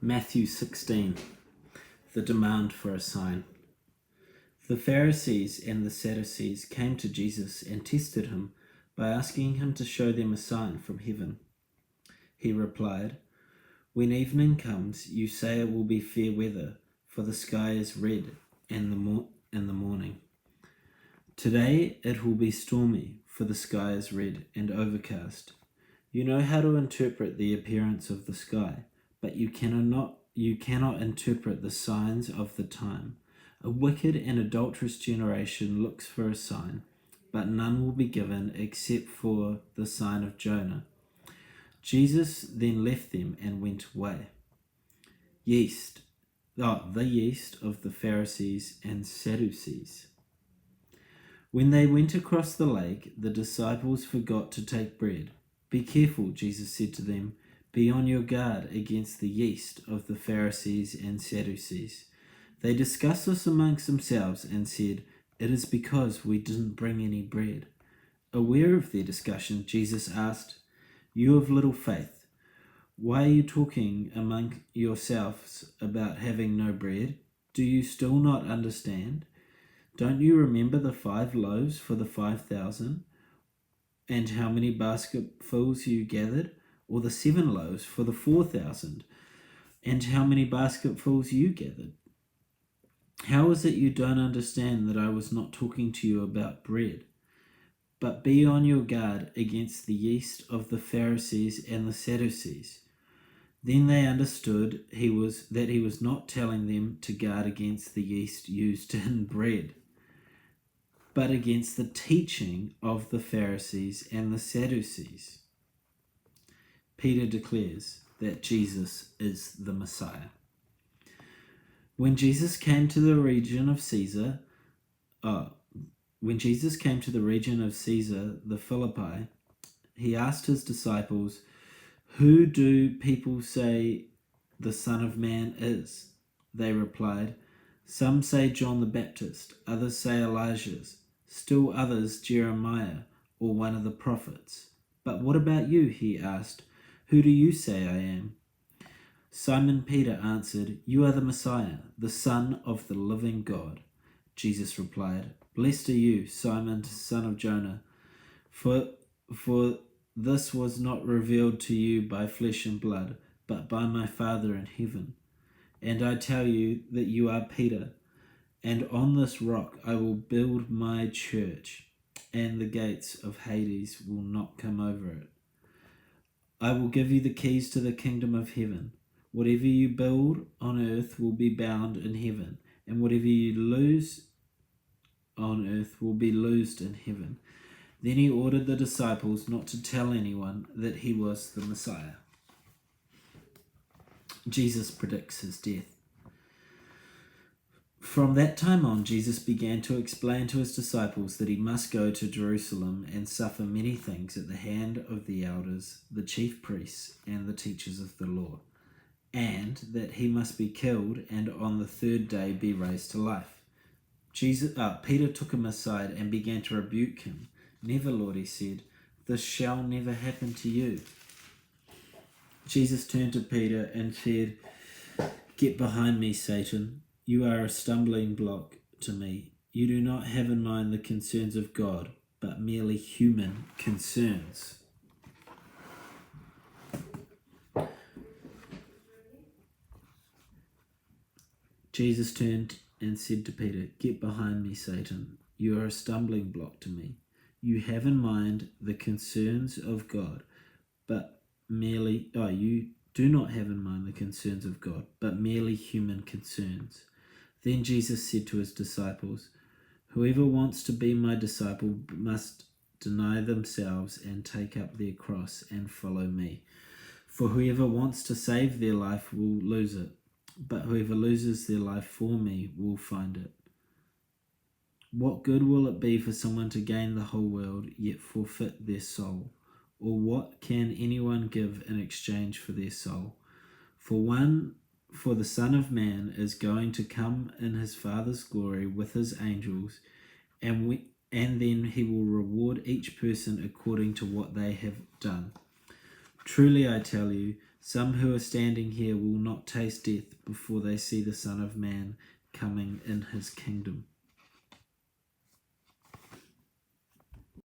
Matthew 16. The demand for a sign. The Pharisees and the Sadducees came to Jesus and tested him by asking him to show them a sign from heaven. He replied, "When evening comes, you say it will be fair weather, for the sky is red in the morning. Today it will be stormy, for the sky is red and overcast. You know how to interpret the appearance of the sky, but you cannot interpret the signs of the time. A wicked and adulterous generation looks for a sign, but none will be given except for the sign of Jonah." Jesus then left them and went away. The yeast of the Pharisees and Sadducees. When they went across the lake, the disciples forgot to take bread. "Be careful," Jesus said to them. "Be on your guard against the yeast of the Pharisees and Sadducees." They discussed this amongst themselves and said, "It is because we didn't bring any bread." Aware of their discussion, Jesus asked, "You of little faith, why are you talking among yourselves about having no bread? Do you still not understand? Don't you remember the 5 loaves for the 5,000, and how many basketfuls you gathered? Or the 7 loaves for the 4,000, and how many basketfuls you gathered? How is it you don't understand that I was not talking to you about bread? But be on your guard against the yeast of the Pharisees and the Sadducees." Then they understood that he was not telling them to guard against the yeast used in bread, but against the teaching of the Pharisees and the Sadducees. Peter declares that Jesus is the Messiah. When Jesus came to the region of Caesar the Philippi, he asked his disciples, "Who do people say the Son of Man is?" They replied, "Some say John the Baptist, others say Elijah, still others Jeremiah or one of the prophets. But what about you?" he asked. "Who do you say I am?" Simon Peter answered, "You are the Messiah, the Son of the living God." Jesus replied, "Blessed are you, Simon, son of Jonah, for this was not revealed to you by flesh and blood, but by my Father in heaven. And I tell you that you are Peter, and on this rock I will build my church, and the gates of Hades will not come over it. I will give you the keys to the kingdom of heaven. Whatever you build on earth will be bound in heaven, and whatever you loose on earth will be loosed in heaven." Then he ordered the disciples not to tell anyone that he was the Messiah. Jesus predicts his death. From that time on, Jesus began to explain to his disciples that he must go to Jerusalem and suffer many things at the hand of the elders, the chief priests, and the teachers of the law, and that he must be killed and on the 3rd day be raised to life. Peter took him aside and began to rebuke him. "Never, Lord," he said, "this shall never happen to you." Jesus turned to Peter and said, "Get behind me, Satan. You are a stumbling block to me. You do not have in mind the concerns of God, but merely human concerns." Jesus turned and said to Peter, "Get behind me, Satan. You are a stumbling block to me. You have in mind the concerns of God, but you do not have in mind the concerns of God, but merely human concerns." Then Jesus said to his disciples, "Whoever wants to be my disciple must deny themselves and take up their cross and follow me. For whoever wants to save their life will lose it, but whoever loses their life for me will find it. What good will it be for someone to gain the whole world yet forfeit their soul? Or what can anyone give in exchange for their soul? For the Son of Man is going to come in his Father's glory with his angels, and then he will reward each person according to what they have done. Truly I tell you, Some who are standing here will not taste death before they see the Son of Man coming in his kingdom."